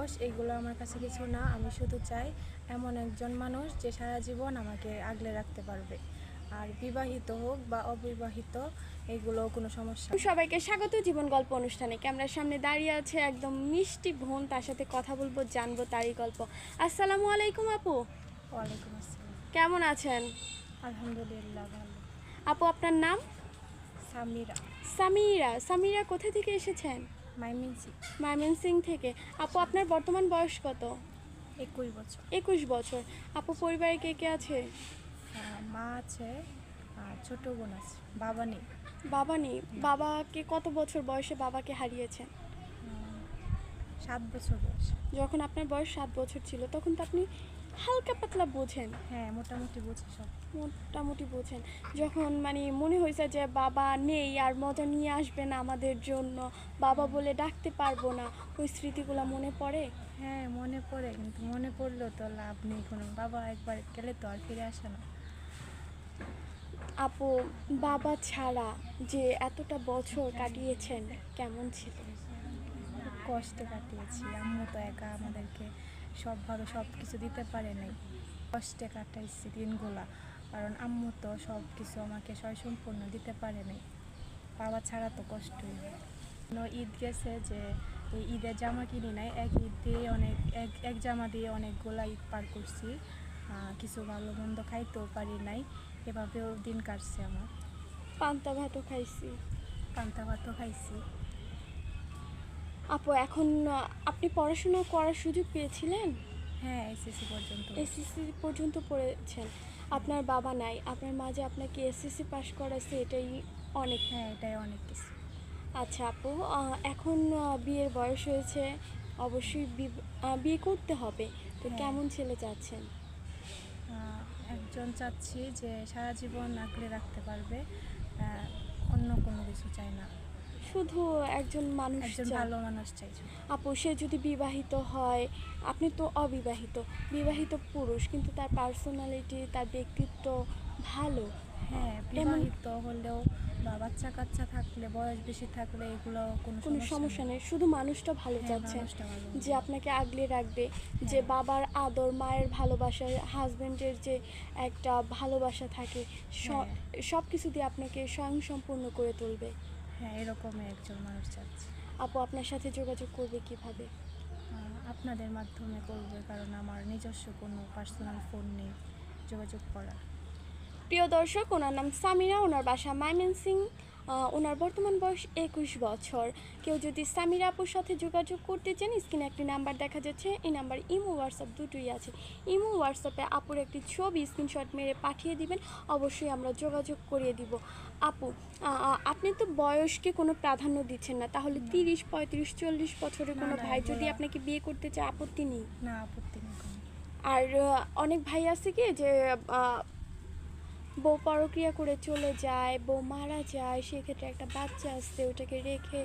বয়স এগুলো আমার কাছে কিছু না। আমি শুধু চাই এমন একজন মানুষ যে সারা জীবন আমাকে আগলে রাখতে পারবে। আর বিবাহিত হোক বা অবিবাহিত এগুলো কোনো সমস্যা না। সবাইকে স্বাগত জীবন গল্প অনুষ্ঠানে। ক্যামেরার সামনে দাঁড়িয়ে আছে একদম মিষ্টি বোন, তার সাথে কথা বলবো, জানবো তারই গল্প। আসসালামু আলাইকুম আপু, ওয়ালাইকুম আসসালাম। কেমন আছেন? আলহামদুলিল্লাহ ভালো। আপু আপনার নাম? সামিরা। সামিরা। সামিরা কোথা থেকে এসেছেন? মাইমিনসি। ময়মনসিং থেকে। আপু আপনার বর্তমান বয়স কত? 21 বছর। 21 বছর। আপু পরিবারে কে কে আছে? মা আছে আর ছোট বোন আছে, বাবা নেই। বাবা নেই। বাবাকে কত বছর বয়সে বাবাকে হারিয়েছেন? 7 বছর বয়স। যখন আপনার বয়স 7 বছর ছিল তখন তো আপনি হালকা পাতলা বোঝেন। হ্যাঁ, মোটামুটি বুঝি সব। মোটামুটি বোঝেন। যখন মনে হয়েছে যে বাবা নেই আর মজা নিয়ে আসবেন আমাদের জন্য, বাবা বলে ডাকতে পারবো না, ওই স্মৃতিগুলো মনে পড়ে? হ্যাঁ, মনে পড়ে, কিন্তু মনে পড়লেও তো লাভ নেই কোনো। বাবা একবার গেলে তো আর ফিরে আসে না। আপু বাবা ছাড়া যে এতটা বছর কাটিয়েছেন কেমন ছিল? খুব কষ্টে কাটিয়েছি। আম্মু তো একা আমাদেরকে সবভাবে সব কিছু দিতে পারে নাই। কষ্টে কাটাইছি দিনগুলা, কারণ আম্মু তো সব কিছু আমাকে সম্পূর্ণ দিতে পারে নাই। বাবা ছাড়া তো কষ্টই হয়। ঈদ গেছে যে এই ঈদের জামা কিনি নাই, এক ঈদ দিয়ে এক জামা দিয়ে অনেকগুলা ঈদ পার করছি। কিছু ভালো মন্দ খাইতেও পারি নাই, এভাবেও দিন কাটছে আমার। পান্তা ভাতও খাইছি। পান্তা ভাতও খাইছি। আপু এখন আপনি পড়াশোনা করার সুযোগ পেয়েছিলেন? হ্যাঁ, এসএসসি পর্যন্ত। এসএসসি পর্যন্ত পড়েছেন। আপনার বাবা নাই, আপনার মা যে আপনাকে এসএসসি পাস করাছে এটাই অনেক। হ্যাঁ, এটাই অনেক কিছু। আচ্ছা আপু, এখন বিয়ের বয়স হয়েছে, অবশ্যই বিয়ে করতে হবে, তো হ্যাঁ। কেমন ছেলে চাচ্ছেন? একজন চাচ্ছি যে সারা জীবন আগলে রাখতে পারবে, অন্য কোনো কিছু চাই না। শুধু একজন মানুষ একজন চান? ভালো মানুষ চাইছি। আপু সে যদি বিবাহিত হয়, আপনি তো অবিবাহিত, বিবাহিত পুরুষ কিন্তু তার পার্সোনালিটি, তার ব্যক্তিত্ব ভালো, হ্যাঁ, এমন বিবাহিত হলেও বা বাচ্চা কাচ্চা থাকলে, বয়স বেশি থাকলে এগুলো কোনো কোনো সমস্যা নেই, শুধু মানুষটা ভালো হ্যাঁ, চাচ্ছেন, মানুষটা ভালো। যে আপনাকে আগলে রাখবে, যে হ্যাঁ। বাবার আদর, মায়ের ভালোবাসা, হাজবেন্ডের যে একটা ভালোবাসা থাকে, হ্যাঁ। সব কিছু দিয়ে আপনাকে স্বয়ংসম্পূর্ণ করে তুলবে। হ্যাঁ, এরকমই একজন মানুষ চাচ্ছি। আপু আপনার সাথে যোগাযোগ করবে কিভাবে? আপনাদের মাধ্যমে করবে, কারণ আমার নিজস্ব কোনো পার্সোনাল ফোন নেই যোগাযোগ করার। প্রিয় দর্শক, ওনার নাম সামিরা, ওনার বাসা ময়মনসিং, ওনার বর্তমান বয়স 21 বছর। কেউ যদি সামিরা আপুর সাথে যোগাযোগ করতে চান, স্ক্রিনে একটি নাম্বার দেখা যাচ্ছে, এই নাম্বার ইমো হোয়াটসঅ্যাপ দুটোই আছে। ইমো হোয়াটসঅ্যাপে আপুর একটি ছবি স্ক্রিনশট মেরে পাঠিয়ে দিবেন, অবশ্যই আমরা যোগাযোগ করিয়ে দিব। আপু আপনি তো বয়সকে কোনো প্রাধান্য দিচ্ছেন না, তাহলে 30, 35, 40 বছরের কোনো ভাই যদি আপনাকে বিয়ে করতে চায়, আপত্তি নেই? না, আপত্তি নেই কোনো। আর অনেক ভাই আছে কি যে বউ পরক্রিয়া করে চলে যায়, বউ মারা যায়, সেক্ষেত্রে একটা বাচ্চা আসছে, ওটাকে রেখে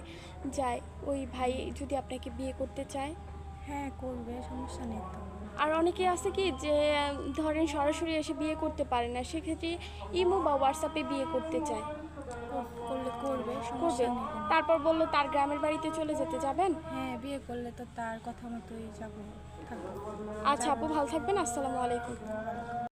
যায়, ওই ভাই যদি আপনাকে বিয়ে করতে চায়? হ্যাঁ, করবে, সমস্যা নেই তো। আর অনেকে আছে কি যে ধরেন সরাসরি এসে বিয়ে করতে পারে না, সেক্ষেত্রে ইমো বা হোয়াটসঅ্যাপে বিয়ে করতে চায়, করলে করবে, করবে? সমস্যা নেই কোনো। তারপর বললো তার গ্রামের বাড়িতে চলে যেতে, যাবেন? হ্যাঁ, বিয়ে করলে তো তার কথা মতোই যাবো, থাকবো। আচ্ছা আপু, ভালো থাকবেন। আসসালামু আলাইকুম।